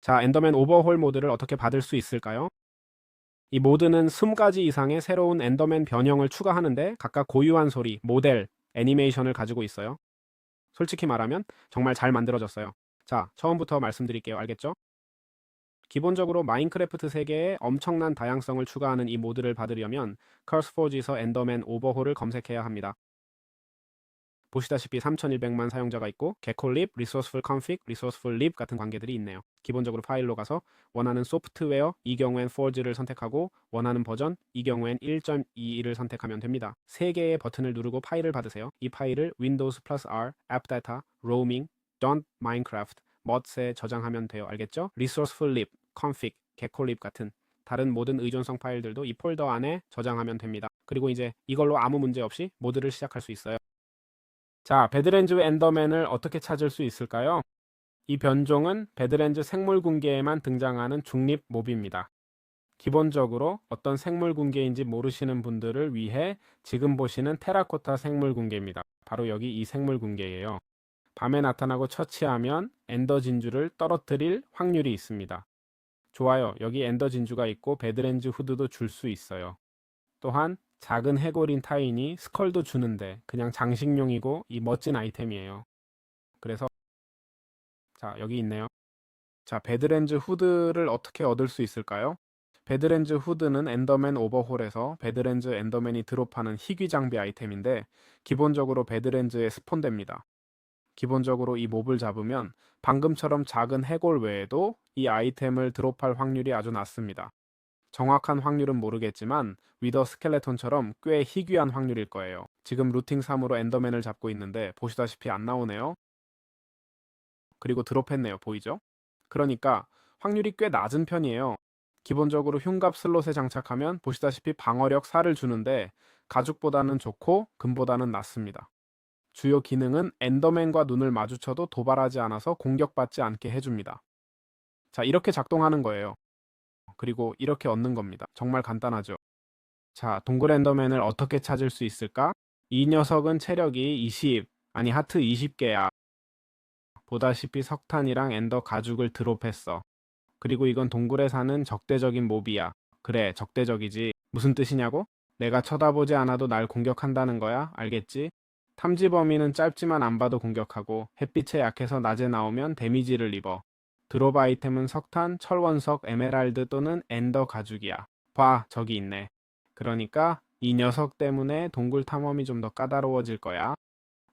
자, 엔더맨 오버홀 모드를 어떻게 받을 수 있을까요? 이 모드는 20가지 이상의 새로운 엔더맨 변형을 추가하는데 각각 고유한 소리, 모델, 애니메이션을 가지고 있어요. 솔직히 말하면 정말 잘 만들어졌어요. 자, 처음부터 말씀드릴게요. 알겠죠? 기본적으로 마인크래프트 세계에 엄청난 다양성을 추가하는 이 모드를 받으려면 커스포지에서 엔더맨 오버홀을 검색해야 합니다. 보시다시피 3100만 사용자가 있고 개콜립, 리소스풀 컨픽, 리소스풀 립 같은 관계들이 있네요. 기본적으로 파일로 가서 원하는 소프트웨어, 이 경우엔 Forge를 선택하고 원하는 버전, 이 경우엔 1.22를 선택하면 됩니다. 3개의 버튼을 누르고 파일을 받으세요. 이 파일을 Windows 플러스 R, AppData, Roaming, Don't Minecraft, Mods에 저장하면 돼요. 알겠죠? Resourceful lib, config, 개콜립 같은 다른 모든 의존성 파일들도 이 폴더 안에 저장하면 됩니다. 그리고 이제 이걸로 아무 문제 없이 모드를 시작할 수 있어요. 자, 배드랜즈 엔더맨을 어떻게 찾을 수 있을까요? 이 변종은 배드랜즈 생물궁계에만 등장하는 중립 몹입니다. 기본적으로 어떤 생물궁계인지 모르시는 분들을 위해 지금 보시는 테라코타 생물궁계입니다. 바로 여기 이 생물궁계예요. 밤에 나타나고 처치하면 엔더 진주를 떨어뜨릴 확률이 있습니다. 좋아요. 여기 엔더 진주가 있고 배드랜즈 후드도 줄 수 있어요. 또한 작은 해골인 타인이 스컬도 주는데 그냥 장식용이고 이 멋진 아이템이에요. 그래서 자, 여기 있네요. 자, 배드랜즈 후드를 어떻게 얻을 수 있을까요? 배드랜즈 후드는 엔더맨 오버홀에서 배드랜즈 엔더맨이 드롭하는 희귀 장비 아이템인데 기본적으로 배드랜즈에 스폰됩니다. 기본적으로 이 몹을 잡으면 방금처럼 작은 해골 외에도 이 아이템을 드롭할 확률이 아주 낮습니다. 정확한 확률은 모르겠지만 위더 스켈레톤처럼 꽤 희귀한 확률일 거예요. 지금 루팅 3으로 엔더맨을 잡고 있는데 보시다시피 안 나오네요. 그리고 드롭했네요. 보이죠? 그러니까 확률이 꽤 낮은 편이에요. 기본적으로 흉갑 슬롯에 장착하면 보시다시피 방어력 4를 주는데 가죽보다는 좋고 금보다는 낮습니다. 주요 기능은 엔더맨과 눈을 마주쳐도 도발하지 않아서 공격받지 않게 해줍니다. 자, 이렇게 작동하는 거예요. 그리고 이렇게 얻는 겁니다. 정말 간단하죠. 자, 동굴 엔더맨을 어떻게 찾을 수 있을까? 이 녀석은 체력이 20, 아니 하트 20개야. 보다시피 석탄이랑 엔더 가죽을 드롭했어. 그리고 이건 동굴에 사는 적대적인 몹이야. 그래, 적대적이지. 무슨 뜻이냐고? 내가 쳐다보지 않아도 날 공격한다는 거야? 알겠지? 탐지 범위는 짧지만 안 봐도 공격하고 햇빛에 약해서 낮에 나오면 데미지를 입어. 드롭 아이템은 석탄, 철원석, 에메랄드 또는 엔더 가죽이야. 봐, 저기 있네. 그러니까 이 녀석 때문에 동굴 탐험이 좀 더 까다로워질 거야.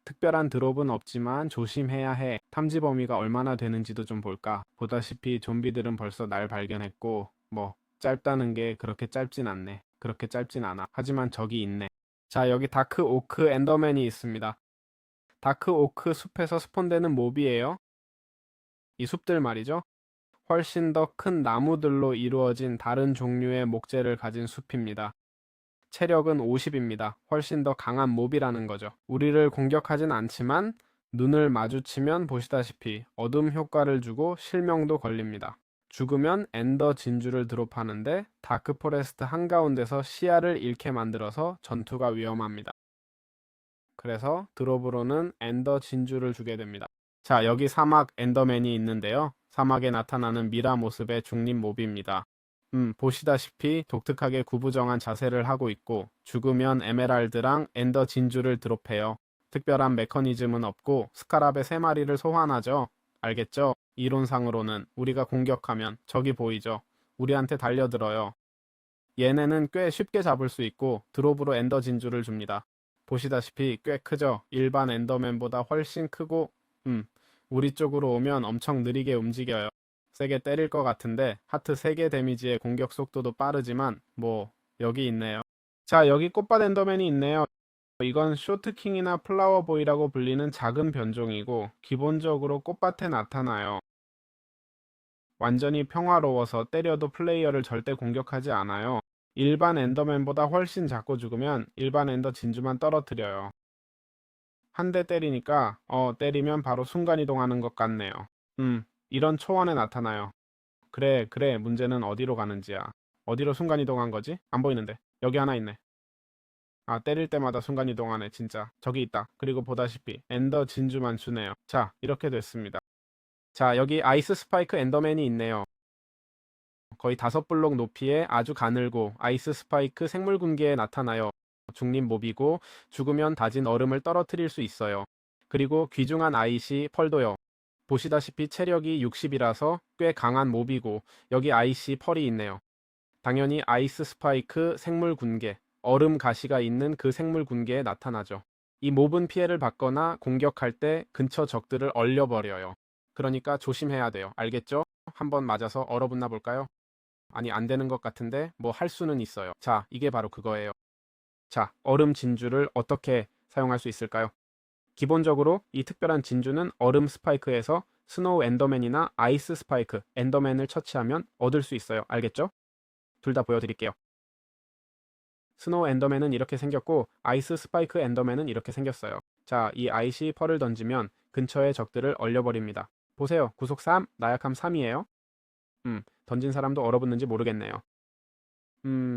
특별한 드롭은 없지만 조심해야 해. 탐지 범위가 얼마나 되는지도 좀 볼까. 보다시피 좀비들은 벌써 날 발견했고 뭐 짧다는 게 그렇게 짧진 않네. 그렇게 짧진 않아. 하지만 저기 있네. 자, 여기 다크 오크 엔더맨이 있습니다. 다크 오크 숲에서 스폰되는 몹이에요. 이 숲들 말이죠. 훨씬 더 큰 나무들로 이루어진 다른 종류의 목재를 가진 숲입니다. 체력은 50입니다. 훨씬 더 강한 몹이라는 거죠. 우리를 공격하진 않지만 눈을 마주치면 보시다시피 어둠 효과를 주고 실명도 걸립니다. 죽으면 엔더 진주를 드롭하는데 다크 포레스트 한가운데서 시야를 잃게 만들어서 전투가 위험합니다. 그래서 드롭으로는 엔더 진주를 주게 됩니다. 자, 여기 사막 엔더맨이 있는데요. 사막에 나타나는 미라 모습의 중립 몹입니다. 보시다시피 독특하게 구부정한 자세를 하고 있고 죽으면 에메랄드랑 엔더 진주를 드롭해요. 특별한 메커니즘은 없고 스카랍의 3마리를 소환하죠. 알겠죠? 이론상으로는 우리가 공격하면 적이 보이죠. 우리한테 달려들어요. 얘네는 꽤 쉽게 잡을 수 있고 드롭으로 엔더 진주를 줍니다. 보시다시피 꽤 크죠? 일반 엔더맨보다 훨씬 크고 우리 쪽으로 오면 엄청 느리게 움직여요. 세게 때릴 것 같은데 하트 3개 데미지의 공격 속도도 빠르지만 뭐 여기 있네요. 자, 여기 꽃밭 엔더맨이 있네요. 이건 쇼트킹이나 플라워보이라고 불리는 작은 변종이고 기본적으로 꽃밭에 나타나요. 완전히 평화로워서 때려도 플레이어를 절대 공격하지 않아요. 일반 엔더맨보다 훨씬 작고 죽으면 일반 엔더 진주만 떨어뜨려요. 한 대 때리니까 때리면 바로 순간이동하는 것 같네요. 이런 초원에 나타나요. 그래, 그래, 문제는 어디로 가는지야. 어디로 순간이동한 거지? 안 보이는데. 여기 하나 있네. 아, 때릴 때마다 순간이동하네, 진짜. 저기 있다. 그리고 보다시피 엔더 진주만 주네요. 자, 이렇게 됐습니다. 자, 여기 아이스 스파이크 엔더맨이 있네요. 거의 5블록 높이에 아주 가늘고 아이스 스파이크 생물 군계에 나타나요. 중립 몹이고 죽으면 다진 얼음을 떨어뜨릴 수 있어요. 그리고 귀중한 아이시 펄도요. 보시다시피 체력이 60이라서 꽤 강한 몹이고 여기 아이시 펄이 있네요. 당연히 아이스 스파이크 생물 군계, 얼음 가시가 있는 그 생물 군계에 나타나죠. 이 몹은 피해를 받거나 공격할 때 근처 적들을 얼려버려요. 그러니까 조심해야 돼요. 알겠죠? 한번 맞아서 얼어붙나 볼까요? 아니, 안 되는 것 같은데 뭐 할 수는 있어요. 자, 이게 바로 그거예요. 자, 얼음 진주를 어떻게 사용할 수 있을까요? 기본적으로 이 특별한 진주는 얼음 스파이크에서 스노우 엔더맨이나 아이스 스파이크 엔더맨을 처치하면 얻을 수 있어요. 알겠죠? 둘 다 보여드릴게요. 스노우 엔더맨은 이렇게 생겼고 아이스 스파이크 엔더맨은 이렇게 생겼어요. 자, 이 아이시 펄을 던지면 근처의 적들을 얼려버립니다. 보세요. 구속 3, 나약함 3이에요. 던진 사람도 얼어붙는지 모르겠네요.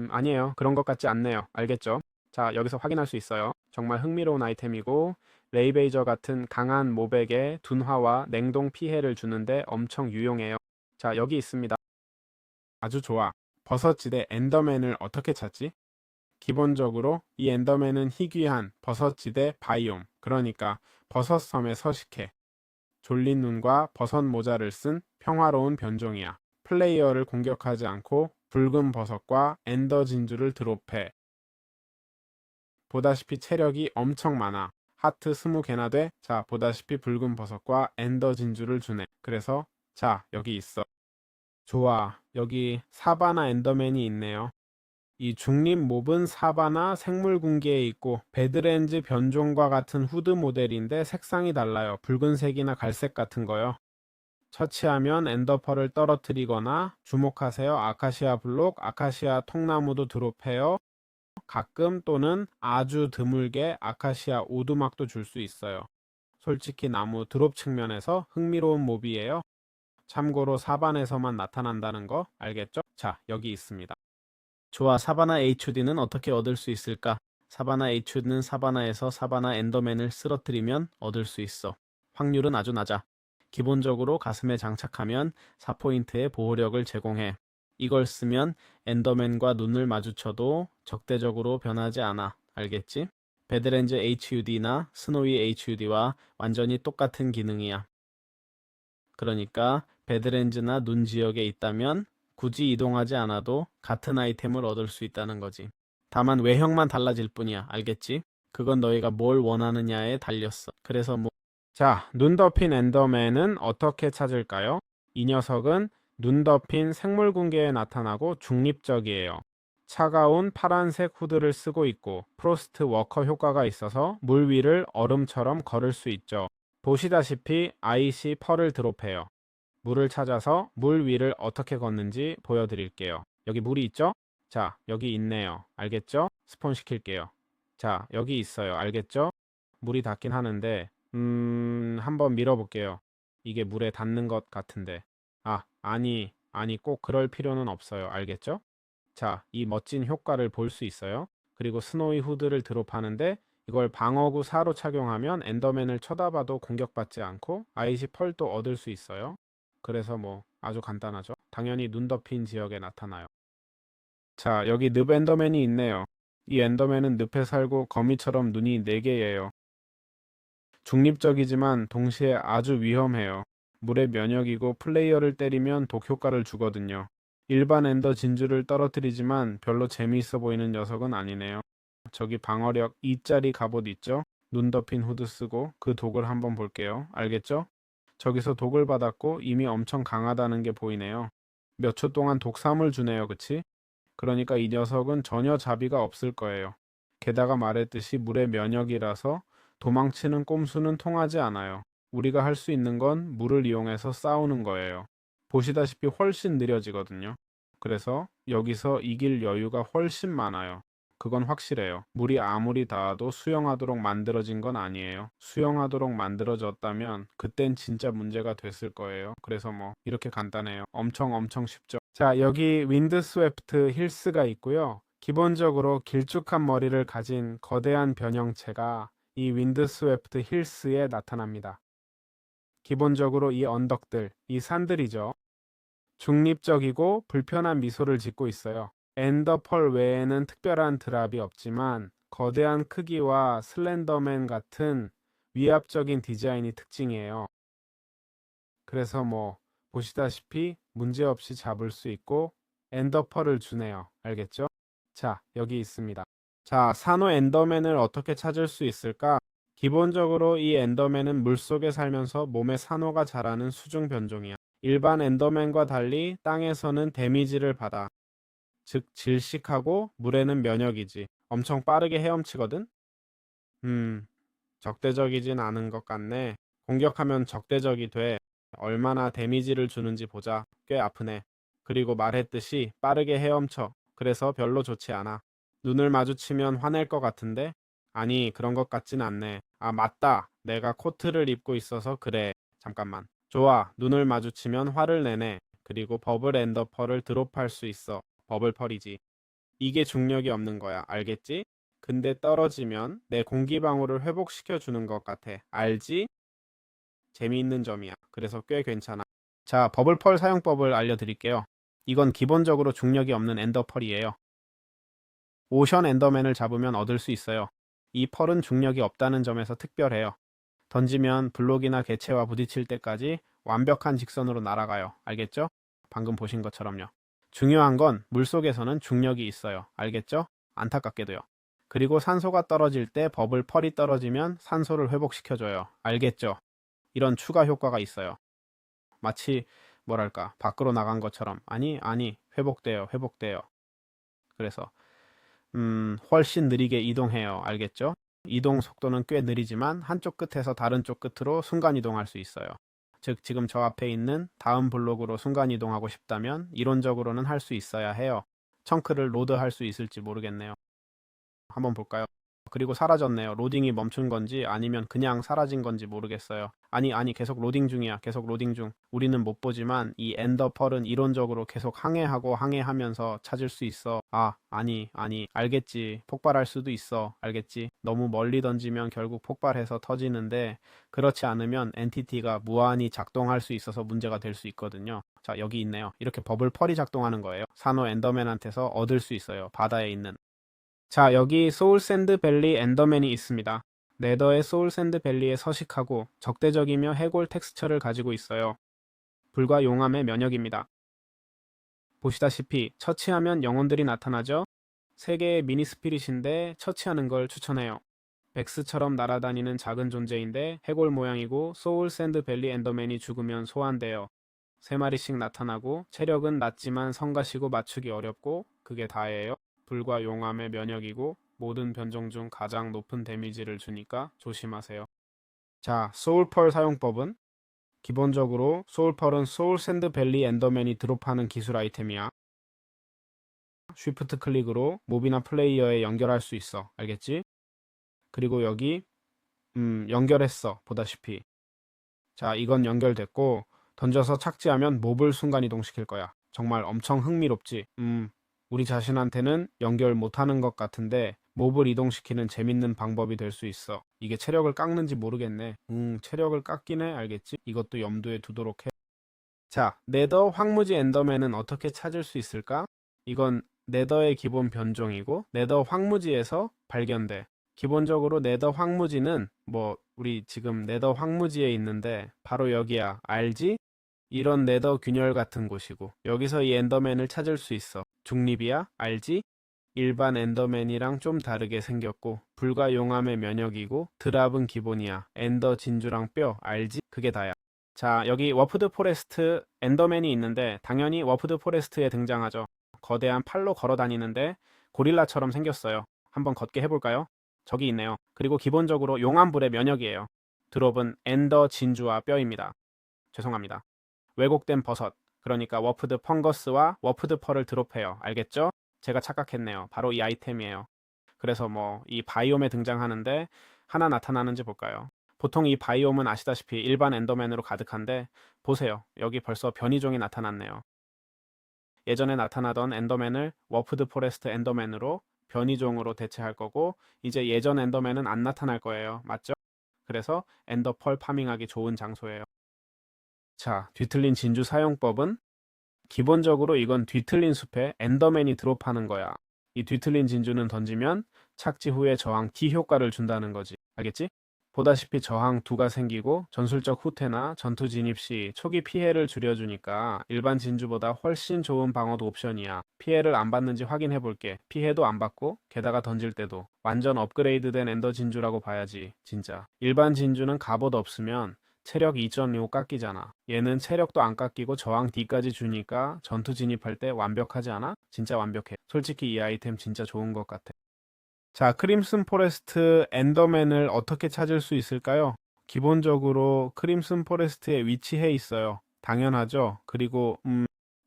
아니에요. 그런 것 같지 않네요. 알겠죠? 자, 여기서 확인할 수 있어요. 정말 흥미로운 아이템이고 레이베이저 같은 강한 몹에게 둔화와 냉동 피해를 주는데 엄청 유용해요. 자, 여기 있습니다. 아주 좋아. 버섯지대 엔더맨을 어떻게 찾지? 기본적으로 이 엔더맨은 희귀한 버섯지대 바이옴, 그러니까 버섯섬에 서식해. 졸린 눈과 버섯 모자를 쓴 평화로운 변종이야. 플레이어를 공격하지 않고 붉은 버섯과 엔더 진주를 드롭해. 보다시피 체력이 엄청 많아. 하트 20개나 돼. 자, 보다시피 붉은 버섯과 엔더 진주를 주네. 그래서 자, 여기 있어. 좋아. 여기 사바나 엔더맨이 있네요. 이 중립 몹은 사바나 생물 군계에 있고 배드렌즈 변종과 같은 후드 모델인데 색상이 달라요. 붉은색이나 갈색 같은 거요. 처치하면 엔더펄을 떨어뜨리거나 주목하세요. 아카시아 블록, 아카시아 통나무도 드롭해요. 가끔 또는 아주 드물게 아카시아 오두막도 줄 수 있어요. 솔직히 나무 드롭 측면에서 흥미로운 몹이에요. 참고로 사반에서만 나타난다는 거 알겠죠? 자, 여기 있습니다. 좋아, 사바나 HUD는 어떻게 얻을 수 있을까? 사바나 HUD는 사바나에서 사바나 엔더맨을 쓰러뜨리면 얻을 수 있어. 확률은 아주 낮아. 기본적으로 가슴에 장착하면 4포인트의 보호력을 제공해. 이걸 쓰면 엔더맨과 눈을 마주쳐도 적대적으로 변하지 않아. 알겠지? 배드렌즈 HUD나 스노위 HUD와 완전히 똑같은 기능이야. 그러니까 배드렌즈나 눈 지역에 있다면 굳이 이동하지 않아도 같은 아이템을 얻을 수 있다는 거지. 다만 외형만 달라질 뿐이야. 알겠지? 그건 너희가 뭘 원하느냐에 달렸어. 그래서 뭐 자, 눈 덮인 엔더맨은 어떻게 찾을까요? 이 녀석은 눈 덮인 생물 군계에 나타나고 중립적이에요. 차가운 파란색 후드를 쓰고 있고 프로스트 워커 효과가 있어서 물 위를 얼음처럼 걸을 수 있죠. 보시다시피 아이시 펄을 드롭해요. 물을 찾아서 물 위를 어떻게 걷는지 보여드릴게요. 여기 물이 있죠? 자, 여기 있네요. 알겠죠? 스폰 시킬게요. 자, 여기 있어요. 알겠죠? 물이 닿긴 하는데 한번 밀어볼게요. 이게 물에 닿는 것 같은데. 아니, 꼭 그럴 필요는 없어요. 알겠죠? 자, 이 멋진 효과를 볼 수 있어요. 그리고 스노이 후드를 드롭하는데 이걸 방어구 4로 착용하면 엔더맨을 쳐다봐도 공격받지 않고 아이시 펄도 얻을 수 있어요. 그래서 뭐 아주 간단하죠. 당연히 눈 덮인 지역에 나타나요. 자, 여기 늪 엔더맨이 있네요. 이 엔더맨은 늪에 살고 거미처럼 눈이 4개예요. 중립적이지만 동시에 아주 위험해요. 물의 면역이고 플레이어를 때리면 독 효과를 주거든요. 일반 엔더 진주를 떨어뜨리지만 별로 재미있어 보이는 녀석은 아니네요. 저기 방어력 2짜리 갑옷 있죠? 눈 덮인 후드 쓰고 그 독을 한번 볼게요. 알겠죠? 저기서 독을 받았고 이미 엄청 강하다는 게 보이네요. 몇 초 동안 독삼을 주네요. 그치? 그러니까 이 녀석은 전혀 자비가 없을 거예요. 게다가 말했듯이 물의 면역이라서 도망치는 꼼수는 통하지 않아요. 우리가 할 수 있는 건 물을 이용해서 싸우는 거예요. 보시다시피 훨씬 느려지거든요. 그래서 여기서 이길 여유가 훨씬 많아요. 그건 확실해요. 물이 아무리 닿아도 수영하도록 만들어진 건 아니에요. 수영하도록 만들어졌다면 그땐 진짜 문제가 됐을 거예요. 그래서 뭐 이렇게 간단해요. 엄청 쉽죠. 자, 여기 윈드스웨프트 힐스가 있고요. 기본적으로 길쭉한 머리를 가진 거대한 변형체가 이 윈드스웨프트 힐스에 나타납니다. 기본적으로 이 언덕들, 이 산들이죠. 중립적이고 불편한 미소를 짓고 있어요. 엔더펄 외에는 특별한 드랍이 없지만 거대한 크기와 슬렌더맨 같은 위압적인 디자인이 특징이에요. 그래서 뭐 보시다시피 문제없이 잡을 수 있고 엔더펄을 주네요. 알겠죠? 자, 여기 있습니다. 자, 산호 엔더맨을 어떻게 찾을 수 있을까? 기본적으로 이 엔더맨은 물속에 살면서 몸에 산호가 자라는 수중 변종이야. 일반 엔더맨과 달리 땅에서는 데미지를 받아. 즉 질식하고 물에는 면역이지. 엄청 빠르게 헤엄치거든? 적대적이진 않은 것 같네. 공격하면 적대적이 돼. 얼마나 데미지를 주는지 보자. 꽤 아프네. 그리고 말했듯이 빠르게 헤엄쳐. 그래서 별로 좋지 않아. 눈을 마주치면 화낼 것 같은데? 아니, 그런 것 같진 않네. 아, 맞다. 내가 코트를 입고 있어서 그래. 잠깐만. 좋아. 눈을 마주치면 화를 내네. 그리고 버블 엔더펄을 드롭할 수 있어. 버블 펄이지. 이게 중력이 없는 거야. 알겠지? 근데 떨어지면 내 공기방울을 회복시켜 주는 것 같아. 알지? 재미있는 점이야. 그래서 꽤 괜찮아. 자, 버블펄 사용법을 알려드릴게요. 이건 기본적으로 중력이 없는 엔더펄이에요. 오션 엔더맨을 잡으면 얻을 수 있어요. 이 펄은 중력이 없다는 점에서 특별해요. 던지면 블록이나 개체와 부딪힐 때까지 완벽한 직선으로 날아가요. 알겠죠? 방금 보신 것처럼요. 중요한 건 물속에서는 중력이 있어요. 알겠죠? 안타깝게도요. 그리고 산소가 떨어질 때 버블 펄이 떨어지면 산소를 회복시켜줘요. 알겠죠? 이런 추가 효과가 있어요. 마치 뭐랄까 밖으로 나간 것처럼 아니 회복돼요. 그래서 훨씬 느리게 이동해요. 알겠죠? 이동 속도는 꽤 느리지만 한쪽 끝에서 다른 쪽 끝으로 순간 이동할 수 있어요. 즉 지금 저 앞에 있는 다음 블록으로 순간 이동하고 싶다면 이론적으로는 할 수 있어야 해요. 청크를 로드할 수 있을지 모르겠네요. 한번 볼까요? 그리고 사라졌네요. 로딩이 멈춘 건지 아니면 그냥 사라진 건지 모르겠어요. 아니 계속 로딩 중이야. 계속 로딩 중. 우리는 못 보지만 이 엔더펄은 이론적으로 계속 항해하고 항해하면서 찾을 수 있어. 아니 알겠지. 폭발할 수도 있어. 알겠지. 너무 멀리 던지면 결국 폭발해서 터지는데 그렇지 않으면 엔티티가 무한히 작동할 수 있어서 문제가 될 수 있거든요. 자, 여기 있네요. 이렇게 버블 펄이 작동하는 거예요. 산호 엔더맨한테서 얻을 수 있어요. 바다에 있는. 자, 여기 소울샌드 밸리 엔더맨이 있습니다. 네더의 소울샌드 밸리에 서식하고 적대적이며 해골 텍스처를 가지고 있어요. 불과 용암의 면역입니다. 보시다시피 처치하면 영혼들이 나타나죠? 3개의 미니 스피릿인데 처치하는 걸 추천해요. 백스처럼 날아다니는 작은 존재인데 해골 모양이고 소울샌드 밸리 엔더맨이 죽으면 소환돼요. 3마리씩 나타나고 체력은 낮지만 성가시고 맞추기 어렵고 그게 다예요. 불과 용암의 면역이고 모든 변종 중 가장 높은 데미지를 주니까 조심하세요. 자, 소울펄 사용법은 기본적으로 소울펄은 소울샌드 밸리 엔더맨이 드롭하는 기술 아이템이야. 쉬프트 클릭으로 몹이나 플레이어에 연결할 수 있어. 알겠지? 그리고 여기 연결했어. 보다시피. 자, 이건 연결됐고 던져서 착지하면 몹을 순간 이동시킬 거야. 정말 엄청 흥미롭지? 우리 자신한테는 연결 못하는 것 같은데 몹을 이동시키는 재밌는 방법이 될 수 있어. 이게 체력을 깎는지 모르겠네. 체력을 깎긴 해. 알겠지? 이것도 염두에 두도록 해. 자, 네더 황무지 엔더맨은 어떻게 찾을 수 있을까? 이건 네더의 기본 변종이고 네더 황무지에서 발견돼. 기본적으로 네더 황무지는 우리 지금 네더 황무지에 있는데 바로 여기야. 알지? 이런 네더 균열 같은 곳이고 여기서 이 엔더맨을 찾을 수 있어. 중립이야? 알지? 일반 엔더맨이랑 좀 다르게 생겼고 불과 용암의 면역이고 드랍은 기본이야. 엔더 진주랑 뼈 알지? 그게 다야. 자, 여기 워프드 포레스트 엔더맨이 있는데 당연히 워프드 포레스트에 등장하죠. 거대한 팔로 걸어 다니는데 고릴라처럼 생겼어요. 한번 걷게 해볼까요? 저기 있네요. 그리고 기본적으로 용암불의 면역이에요. 드롭은 엔더 진주와 뼈입니다. 죄송합니다. 왜곡된 버섯, 그러니까 워프드 펑거스와 워프드 펄을 드롭해요. 알겠죠? 제가 착각했네요. 바로 이 아이템이에요. 그래서 이 바이옴에 등장하는데 하나 나타나는지 볼까요? 보통 이 바이옴은 아시다시피 일반 엔더맨으로 가득한데 보세요. 여기 벌써 변이종이 나타났네요. 예전에 나타나던 엔더맨을 워프드 포레스트 엔더맨으로 변이종으로 대체할 거고 이제 예전 엔더맨은 안 나타날 거예요. 맞죠? 그래서 엔더펄 파밍하기 좋은 장소예요. 자, 뒤틀린 진주 사용법은 기본적으로 이건 뒤틀린 숲에 엔더맨이 드롭하는 거야. 이 뒤틀린 진주는 던지면 착지 후에 저항 D 효과를 준다는 거지. 알겠지? 보다시피 저항 2가 생기고 전술적 후퇴나 전투 진입 시 초기 피해를 줄여주니까 일반 진주보다 훨씬 좋은 방어도 옵션이야. 피해를 안 받는지 확인해 볼게. 피해도 안 받고 게다가 던질 때도 완전 업그레이드된 엔더 진주라고 봐야지. 진짜. 일반 진주는 갑옷 없으면 체력 2.25 깎이잖아. 얘는 체력도 안 깎이고 저항 D까지 주니까 전투 진입할 때 완벽하지 않아? 진짜 완벽해. 솔직히 이 아이템 진짜 좋은 것 같아. 자, 크림슨 포레스트 엔더맨을 어떻게 찾을 수 있을까요? 기본적으로 크림슨 포레스트에 위치해 있어요. 당연하죠. 그리고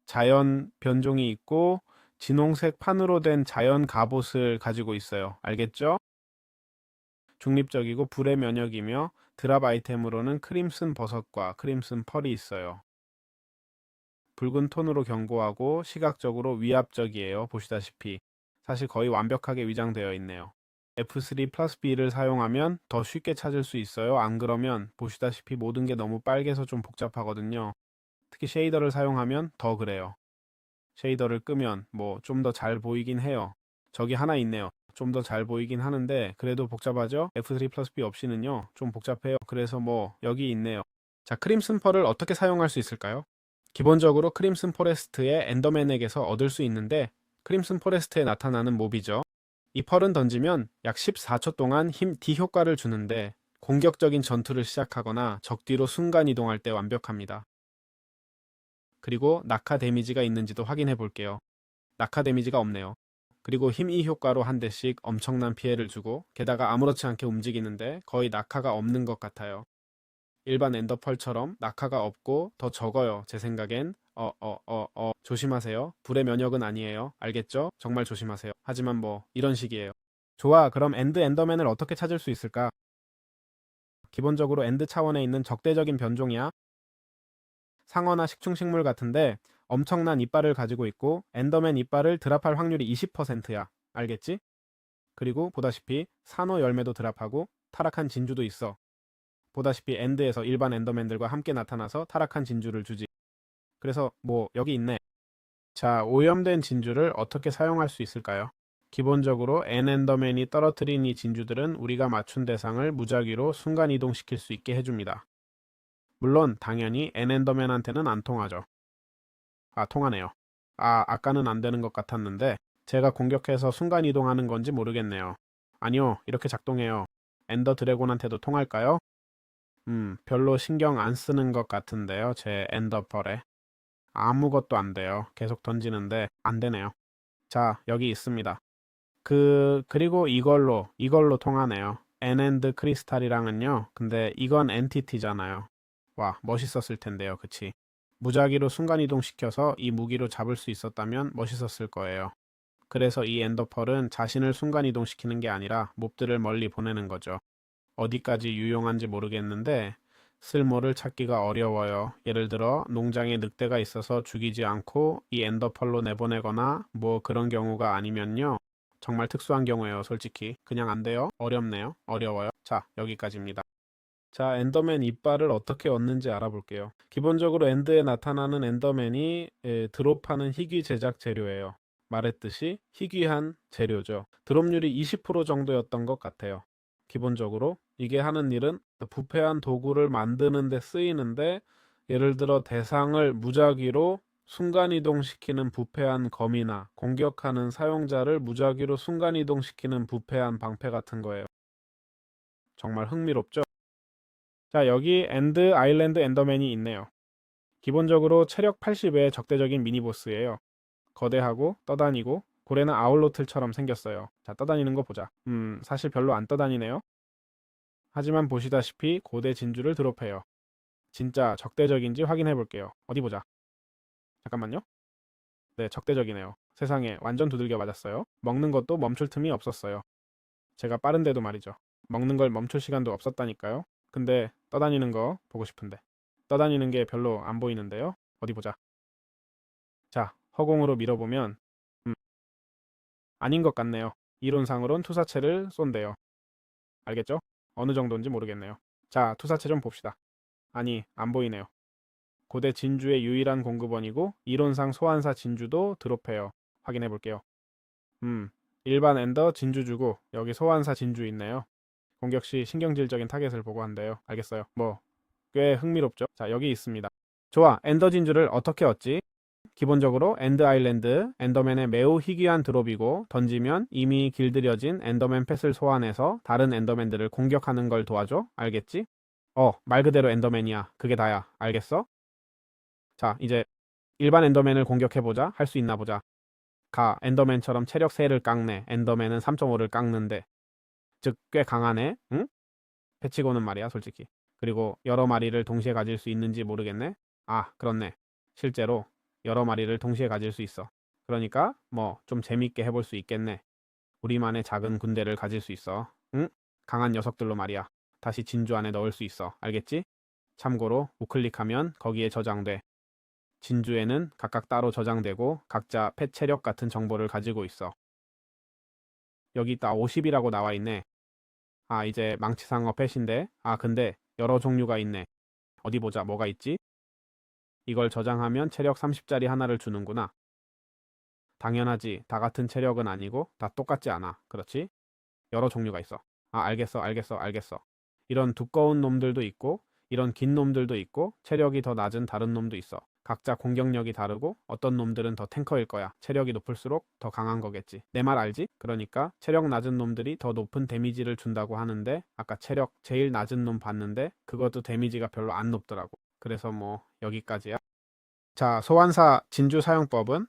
자연 변종이 있고 진홍색 판으로 된 자연 갑옷을 가지고 있어요. 알겠죠? 중립적이고 불의 면역이며 드랍 아이템으로는 크림슨 버섯과 크림슨 펄이 있어요. 붉은 톤으로 견고하고 시각적으로 위압적이에요. 보시다시피 사실 거의 완벽하게 위장되어 있네요. F3 플러스 B를 사용하면 더 쉽게 찾을 수 있어요. 안 그러면 보시다시피 모든 게 너무 빨개서 좀 복잡하거든요. 특히 쉐이더를 사용하면 더 그래요. 쉐이더를 끄면 뭐 좀 더 잘 보이긴 해요. 저기 하나 있네요. 좀 더 잘 보이긴 하는데 그래도 복잡하죠? F3 플러스 B 없이는요 좀 복잡해요. 그래서 뭐 여기 있네요. 자, 크림슨 펄을 어떻게 사용할 수 있을까요? 기본적으로 크림슨 포레스트의 엔더맨에게서 얻을 수 있는데 크림슨 포레스트에 나타나는 몹이죠. 이 펄은 던지면 약 14초 동안 힘 D 효과를 주는데 공격적인 전투를 시작하거나 적 뒤로 순간 이동할 때 완벽합니다. 그리고 낙하 데미지가 있는지도 확인해 볼게요. 낙하 데미지가 없네요. 그리고 힘 E 효과로 한 대씩 엄청난 피해를 주고 게다가 아무렇지 않게 움직이는데 거의 낙하가 없는 것 같아요. 일반 엔더펄처럼 낙하가 없고 더 적어요. 제 생각엔 조심하세요. 불의 면역은 아니에요. 알겠죠? 정말 조심하세요. 하지만 뭐 이런 식이에요. 좋아, 그럼 엔드 엔더맨을 어떻게 찾을 수 있을까? 기본적으로 엔드 차원에 있는 적대적인 변종이야. 상어나 식충식물 같은데 엄청난 이빨을 가지고 있고 엔더맨 이빨을 드랍할 확률이 20%야. 알겠지? 그리고 보다시피 산호 열매도 드랍하고 타락한 진주도 있어. 보다시피 엔드에서 일반 엔더맨들과 함께 나타나서 타락한 진주를 주지. 그래서 뭐 여기 있네. 자, 오염된 진주를 어떻게 사용할 수 있을까요? 기본적으로 N 엔더맨이 떨어뜨린 이 진주들은 우리가 맞춘 대상을 무작위로 순간 이동시킬 수 있게 해줍니다. 물론 당연히 N 엔더맨한테는 안 통하죠. 아, 통하네요. 아까는 안 되는 것 같았는데 제가 공격해서 순간 이동하는 건지 모르겠네요. 아니요, 이렇게 작동해요. 엔더 드래곤한테도 통할까요? 별로 신경 안 쓰는 것 같은데요. 제 엔더펄에. 아무것도 안 돼요. 계속 던지는데 안 되네요. 자, 여기 있습니다. 그리고 이걸로 통하네요. 엔앤드 크리스탈이랑은요. 근데 이건 엔티티잖아요. 와, 멋있었을 텐데요. 그치? 무작위로 순간이동 시켜서 이 무기로 잡을 수 있었다면 멋있었을 거예요. 그래서 이 엔더펄은 자신을 순간이동 시키는 게 아니라 몹들을 멀리 보내는 거죠. 어디까지 유용한지 모르겠는데 쓸모를 찾기가 어려워요. 예를 들어 농장에 늑대가 있어서 죽이지 않고 이 엔더펄로 내보내거나 뭐 그런 경우가 아니면요. 정말 특수한 경우예요. 솔직히 그냥 안 돼요. 어렵네요. 어려워요. 자, 여기까지입니다. 자, 엔더맨 이빨을 어떻게 얻는지 알아볼게요. 기본적으로 엔드에 나타나는 엔더맨이 드롭하는 희귀 제작 재료예요. 말했듯이 희귀한 재료죠. 드롭률이 20% 정도였던 것 같아요. 기본적으로 이게 하는 일은 부패한 도구를 만드는 데 쓰이는데 예를 들어 대상을 무작위로 순간이동시키는 부패한 검이나 공격하는 사용자를 무작위로 순간이동시키는 부패한 방패 같은 거예요. 정말 흥미롭죠? 자, 여기 엔드 아일랜드 엔더맨이 있네요. 기본적으로 체력 80의 적대적인 미니보스예요. 거대하고 떠다니고 고래나 아울로틀처럼 생겼어요. 자, 떠다니는 거 보자. 사실 별로 안 떠다니네요. 하지만 보시다시피 고대 진주를 드롭해요. 진짜 적대적인지 확인해 볼게요. 어디 보자. 잠깐만요. 네, 적대적이네요. 세상에, 완전 두들겨 맞았어요. 먹는 것도 멈출 틈이 없었어요. 제가 빠른데도 말이죠. 먹는 걸 멈출 시간도 없었다니까요. 근데 떠다니는 거 보고 싶은데. 떠다니는 게 별로 안 보이는데요. 어디 보자. 자, 허공으로 밀어보면 아닌 것 같네요. 이론상으론 투사체를 쏜대요. 알겠죠? 어느 정도인지 모르겠네요. 자, 투사체 좀 봅시다. 아니, 안 보이네요. 고대 진주의 유일한 공급원이고 이론상 소환사 진주도 드롭해요. 확인해 볼게요. 일반 엔더 진주 주고 여기 소환사 진주 있네요. 공격 시 신경질적인 타겟을 보고한대요. 알겠어요. 뭐 꽤 흥미롭죠? 자, 여기 있습니다. 좋아, 엔더 진주를 어떻게 얻지? 기본적으로 엔드 아일랜드, 엔더맨의 매우 희귀한 드롭이고 던지면 이미 길들여진 엔더맨 펫을 소환해서 다른 엔더맨들을 공격하는 걸 도와줘. 알겠지? 말 그대로 엔더맨이야. 그게 다야. 알겠어? 자, 이제 일반 엔더맨을 공격해보자. 할 수 있나 보자. 엔더맨처럼 체력 3를 깎네. 엔더맨은 3.5를 깎는데. 즉, 꽤 강하네. 응? 패치고는 말이야, 솔직히. 그리고 여러 마리를 동시에 가질 수 있는지 모르겠네. 그렇네. 실제로 여러 마리를 동시에 가질 수 있어. 그러니까 뭐 좀 재밌게 해볼 수 있겠네. 우리만의 작은 군대를 가질 수 있어. 응? 강한 녀석들로 말이야. 다시 진주 안에 넣을 수 있어. 알겠지? 참고로 우클릭하면 거기에 저장돼. 진주에는 각각 따로 저장되고 각자 펫 체력 같은 정보를 가지고 있어. 여기 있다 50이라고 나와 있네. 이제 망치상어 펫인데. 근데 여러 종류가 있네. 어디 보자. 뭐가 있지? 이걸 저장하면 체력 30짜리 하나를 주는구나. 당연하지. 다 같은 체력은 아니고 다 똑같지 않아. 그렇지? 여러 종류가 있어. 알겠어. 이런 두꺼운 놈들도 있고 이런 긴 놈들도 있고 체력이 더 낮은 다른 놈도 있어. 각자 공격력이 다르고 어떤 놈들은 더 탱커일 거야. 체력이 높을수록 더 강한 거겠지. 내 말 알지? 그러니까 체력 낮은 놈들이 더 높은 데미지를 준다고 하는데 아까 체력 제일 낮은 놈 봤는데 그것도 데미지가 별로 안 높더라고. 그래서 뭐 여기까지야. 자, 소환사 진주 사용법은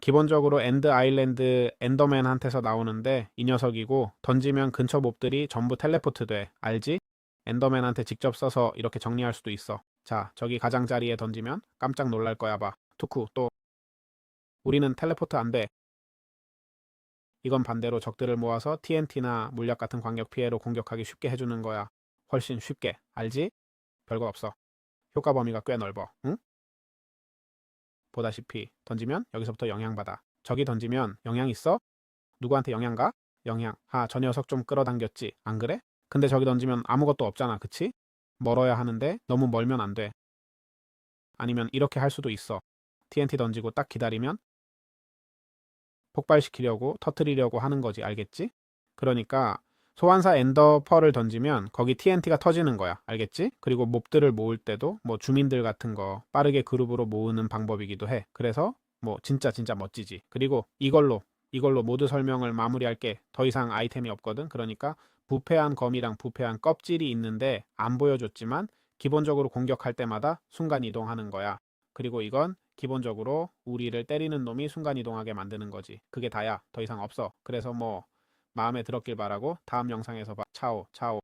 기본적으로 엔드 아일랜드 엔더맨한테서 나오는데 이 녀석이고 던지면 근처 몹들이 전부 텔레포트 돼. 알지? 엔더맨한테 직접 써서 이렇게 정리할 수도 있어. 자, 저기 가장자리에 던지면 깜짝 놀랄 거야 봐. 투쿠 또 우리는 텔레포트 안 돼. 이건 반대로 적들을 모아서 TNT나 물약 같은 광역 피해로 공격하기 쉽게 해주는 거야. 훨씬 쉽게. 알지? 별거 없어. 효과 범위가 꽤 넓어. 응? 보다시피 던지면 여기서부터 영향받아. 저기 던지면 영향 있어? 누구한테 영향 가? 영향. 저 녀석 좀 끌어당겼지. 안 그래? 근데 저기 던지면 아무것도 없잖아. 그치? 멀어야 하는데 너무 멀면 안 돼. 아니면 이렇게 할 수도 있어. TNT 던지고 딱 기다리면 폭발시키려고 터트리려고 하는 거지. 알겠지? 그러니까 소환사 엔더 펄을 던지면 거기 TNT가 터지는 거야. 알겠지? 그리고 몹들을 모을 때도 뭐 주민들 같은 거 빠르게 그룹으로 모으는 방법이기도 해. 그래서 뭐 진짜 멋지지. 그리고 이걸로 모두 설명을 마무리할게. 더 이상 아이템이 없거든. 그러니까 부패한 검이랑 부패한 껍질이 있는데 안 보여줬지만 기본적으로 공격할 때마다 순간 이동하는 거야. 그리고 이건 기본적으로 우리를 때리는 놈이 순간 이동하게 만드는 거지. 그게 다야. 더 이상 없어. 그래서 뭐 마음에 들었길 바라고 다음 영상에서 봐. 차오.